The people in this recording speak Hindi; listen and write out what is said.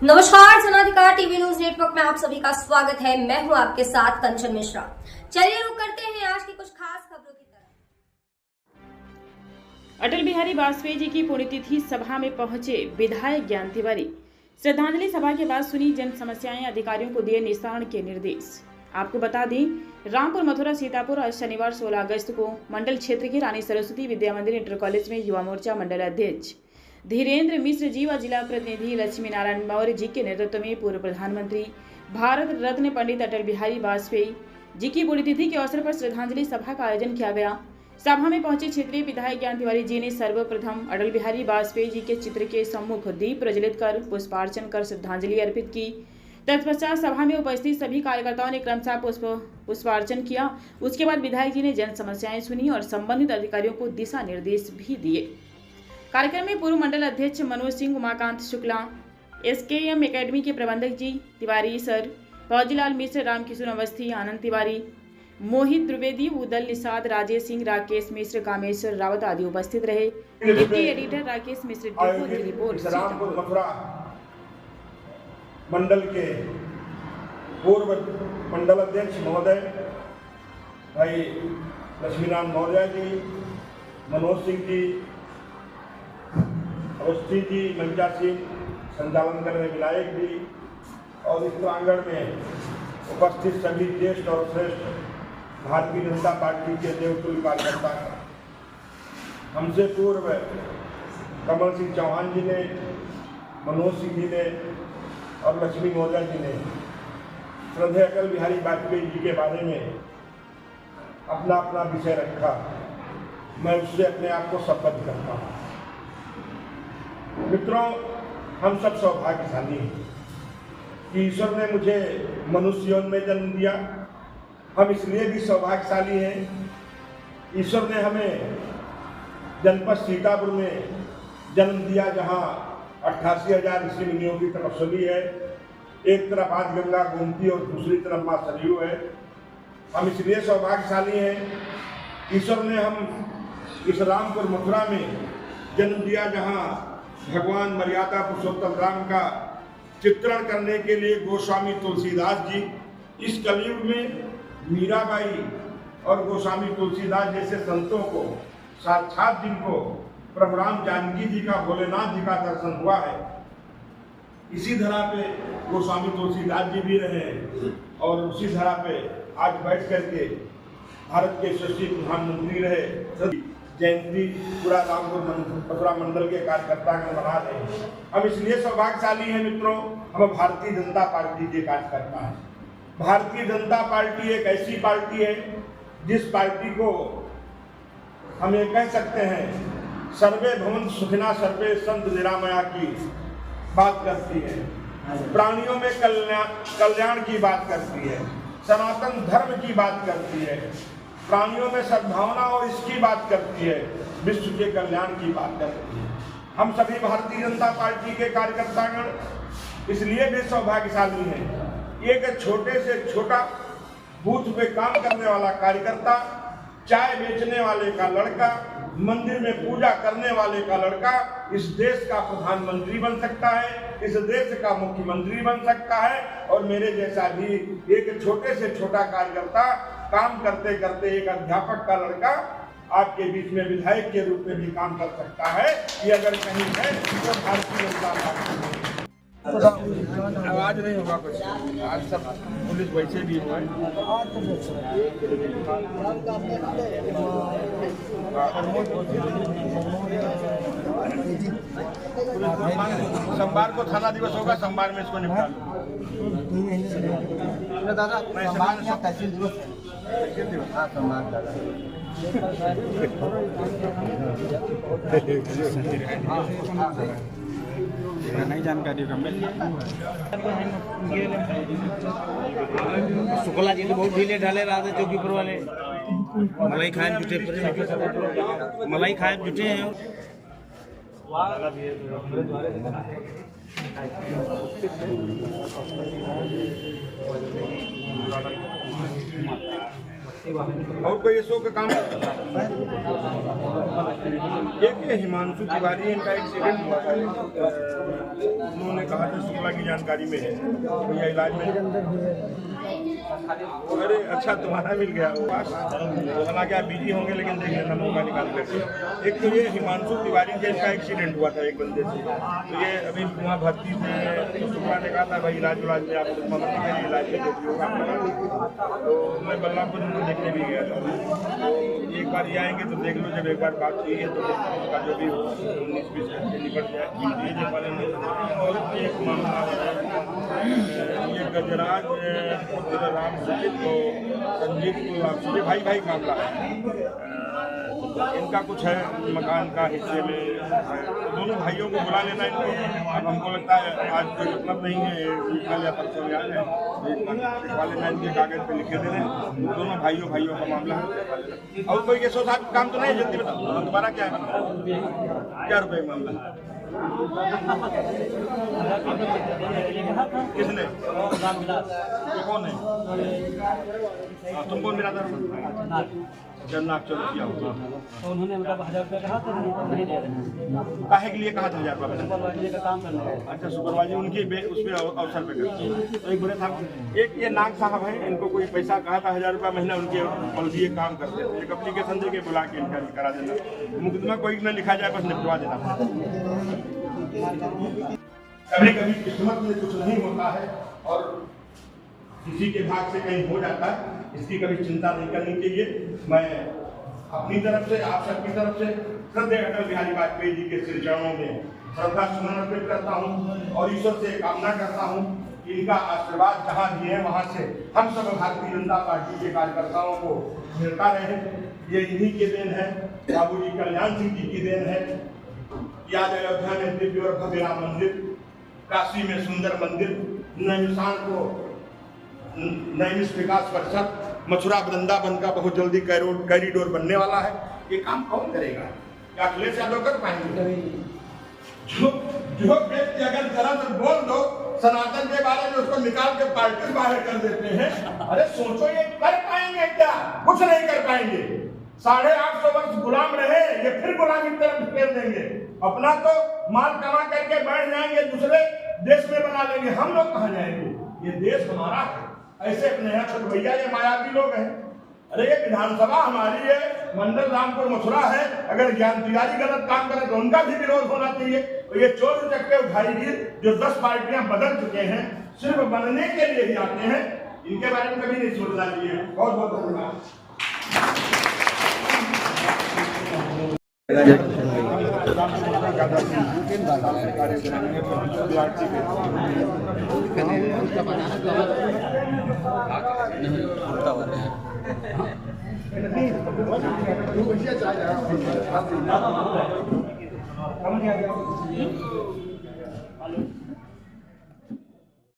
नमस्कार, जनाधिकार टीवी न्यूज नेटवर्क में आप सभी का स्वागत है। मैं हूं आपके साथ कंचन मिश्रा। चलिए रुक करते हैं आज की कुछ खास खबरों की तरफ। अटल बिहारी वाजपेयी जी की पुण्यतिथि सभा में पहुंचे विधायक ज्ञान तिवारी। श्रद्धांजलि सभा के बाद सुनी जन समस्याएं, अधिकारियों को दिए निस्तारण के निर्देश। आपको बता दें, रामपुर, मथुरा, सीतापुर आज शनिवार 16 अगस्त को मंडल क्षेत्र के रानी सरस्वती विद्या मंदिर इंटर कॉलेज में युवा मोर्चा मंडल अध्यक्ष धीरेन्द्र मिश्र जी व जिला प्रतिनिधि लक्ष्मी नारायण मौर्य जी के नेतृत्व में पूर्व प्रधानमंत्री भारत रत्न पंडित अटल बिहारी वाजपेयी जी की पुण्यतिथि के अवसर पर श्रद्धांजलि सभा का आयोजन किया गया। सभा में पहुंचे क्षेत्रीय विधायक ज्ञान तिवारी जी ने सर्वप्रथम अटल बिहारी वाजपेयी जी के चित्र के सम्मुख दीप प्रज्वलित कर पुष्पार्चन कर श्रद्धांजलि अर्पित की। तत्पश्चात सभा में उपस्थित सभी कार्यकर्ताओं ने क्रमशः पुष्पार्चन किया। उसके बाद विधायक जी ने जन समस्याएं सुनी और संबंधित अधिकारियों को दिशा निर्देश भी दिए। कार्यक्रम में पूर्व मंडल अध्यक्ष मनोज सिंह, उमाकांत शुक्ला, SKM एकेडमी के प्रबंधक जी तिवारी सर, फौजीलाल मिश्र, रामकिशोर अवस्थी, आनंद तिवारी, मोहित द्विवेदी, उदल निषाद, राजेश सिंह, राकेश मिश्र, कामेश्वर रावत आदि उपस्थित रहे। डिप्टी एडिटर राकेश मिश्र की रिपोर्ट। रामपुर मथुरा मंडल के पूर्व मंडल अध्यक्ष महोदय भाई लक्ष्मीनारायण मौर्य जी, मनोज सिंह जी, अवस्थी जी, मंजा सिंह, संचालन कर रहे विनायक जी और इस प्रांगण में उपस्थित सभी ज्येष्ठ और श्रेष्ठ भारतीय जनता पार्टी के देवतुल्य कार्यकर्ता, हमसे पूर्व कमल सिंह चौहान जी ने, मनोज सिंह जी ने और लक्ष्मी मौर्य जी ने श्रद्धेय अटल बिहारी वाजपेयी जी के बारे में अपना अपना विषय रखा। मैं उससे अपने आप को संबद्ध करता हूँ। मित्रों, हम सब सौभाग्यशाली हैं कि ईश्वर ने मुझे मनुष्य योनि में जन्म दिया। हम इसलिए भी सौभाग्यशाली हैं, ईश्वर ने हमें जनपद सीतापुर में जन्म दिया, जहाँ 88,000 ऋषि मुनियों की तपस्वी है। एक तरफ आज गंगा गोमती और दूसरी तरफ माँ सरयू है। हम इसलिए सौभाग्यशाली हैं, ईश्वर ने हम इस रामपुर मथुरा में जन्म दिया, जहाँ भगवान मर्यादा पुरुषोत्तम राम का चित्रण करने के लिए गोस्वामी तुलसीदास जी, इस कलयुग में मीराबाई और गोस्वामी तुलसीदास जैसे संतों को, साक्षात जिनको प्रभु राम जानकी जी का, भोलेनाथ जी का दर्शन हुआ है, इसी धरा पे गोस्वामी तुलसीदास जी भी रहे और उसी धरा पे आज बैठ करके भारत के यशस्वी प्रधानमंत्री रहे। जयंती पूरा रामपुर मथुरा मंडल के कार्यकर्तागण मना रहे हैं। हम इसलिए सौभाग्यशाली हैं मित्रों, हम भारतीय जनता पार्टी के कार्यकर्ता हैं। भारतीय जनता पार्टी एक ऐसी पार्टी है जिस पार्टी को हम ये कह सकते हैं सर्वे भवन्तु सुखिनः सर्वे सन्तु निरामया की बात करती है, प्राणियों में कल्याण की बात करती है, सनातन धर्म की बात करती है, प्राणियों में सद्भावना और इसकी बात करती है, विश्व के कल्याण की बात करती है। हम सभी भारतीय जनता पार्टी के कार्यकर्तागण इसलिए भी सौभाग्यशाली हैं। एक छोटे से छोटा बूथ पे काम करने वाला कार्यकर्ता, चाय बेचने वाले का लड़का, मंदिर में पूजा करने वाले का लड़का इस देश का प्रधानमंत्री बन सकता है, इस देश का मुख्यमंत्री बन सकता है। और मेरे जैसा भी एक छोटे से छोटा कार्यकर्ता काम करते करते एक अध्यापक का लड़का आपके बीच में विधायक के रूप में भी काम कर सकता है। ये अगर कहीं है तो भारतीय जनता पार्टी। आवाज नहीं होगा कुछ, आज सब पुलिस वैसे भी हुआ है। सोमवार को थाना दिवस होगा, सोमवार में इसको निपटा लो। दादा तहसील दिवस नहीं जानकारी शुक्ला जी तो बहुत ढीले ढाले रहा था चौकीपुर वाले, मलाई खाए जुटे हैं। और कोई शो का काम एक हिमांशु तिवारी, इनका एक्सीडेंट हुआ था। उन्होंने कहा था शुक्ला की जानकारी में है भैया इलाज में। अरे अच्छा तुम्हारा मिल गया वो पास, हालांकि आप बिजी होंगे लेकिन देख लेना मौका निकाल करके। एक तो ये हिमांशु तिवारी के इनका एक्सीडेंट हुआ था एक बंदे से, तो ये अभी वहाँ भर्ती थे। तो शुक्ला ने कहा था भाई इलाज में आप मदद करिए, इलाज में जो होगा तो मैं बल्लापुर उनको देखने भी गया था। तो एक बार ये आएंगे तो देख लो, जब एक बार बात हुई है तो का जो भी 19-20 घंटे निकल जाए। और एक मामला ये गजराज राम सुजित को संजीत को आपसे भाई मामला है। इनका कुछ है मकान का हिस्से में, दोनों भाइयों को बुला लेना इनको। अब हमको लगता है आज कोई मतलब नहीं है, कल या परसों में आ जाए लिखवा लेना, इनके कागज पे लिखे दे रहे हैं। दोनों भाइयों का मामला है। और कोई ये 100 काम तो नहीं जल्दी बताओ दोबारा क्या है, क्या रुपये मामला है? किसने? कौन है? तुम कौन बिरादर हो? जन्नाक चलो किया होगा। तो उन्होंने मतलब 1000 रुपये कहा था, नहीं दे रहे हैं। काहे के लिए कहा था 1000 रुपये? सुपरवाइजर का काम करना है। अच्छा सुपरवाइजर उनकी उस पर अवसर पे करते हैं। तो एक बुरे साहब, एक ये नाग साहब हैं, इनको कोई पैसा कहा था 1000 रुपये महीना, उनके बल्कि काम करते थे। एक एप्लीकेशन दे के बुला के इनका करा देना, मुकदमा कोई न लिखा जाए, बस निपटवा देना। कभी कभी किस्मत में कुछ नहीं होता है और किसी के भाग से कहीं हो जाता है, इसकी कभी चिंता नहीं करनी चाहिए। मैं अपनी तरफ से, आप सबकी तरफ से श्रद्धेय अटल बिहारी वाजपेयी जी के श्री चरणों में श्रद्धा सुमन अर्पित करता हूँ और ईश्वर से कामना करता हूँ कि इनका आशीर्वाद जहाँ भी है वहाँ से हम सब भारतीय जनता पार्टी के कार्यकर्ताओं को मिलता रहे। ये इन्हीं के देन है, बाबूजी कल्याण सिंह जी की देन है। याद अयोध्या में दिव्य और भव्य राम मंदिर, काशी में सुंदर मंदिर, नैमिषारण्य को नैमिष विकास परिषद, मथुरा वृंदावन का बहुत जल्दी कॉरिडोर बनने वाला है। ये काम कौन करेगा? क्या अखिलेश यादव कर पाएंगे? जो व्यक्ति अगर जरा तो बोल दो सनातन के बारे में, उसको निकाल के पार्टी बाहर कर देते हैं। अरे सोचो ये कर पाएंगे क्या? कुछ नहीं कर पाएंगे। 850 वर्ष गुलाम रहे, ये फिर गुलामी की तरफ फेर देंगे। अपना तो माल कमा करके बैठ जाएंगे, दूसरे देश में बना लेंगे। हम लोग कहाँ जाएंगे? ये देश हमारा है। ऐसे अपने यहाँ छोटे भैया ये मायावी लोग हैं। अरे ये विधानसभा हमारी है, मंडल रामपुर मथुरा है। अगर ज्ञान तिवारी गलत काम करे तो उनका भी विरोध होना चाहिए। तो ये चोर चक्के उठाईगीर जो 10 पार्टियां बदल चुके हैं, सिर्फ बनने के लिए ही आते हैं, इनके बारे में कभी नहीं सोचना चाहिए। बहुत बहुत धन्यवाद। नहीं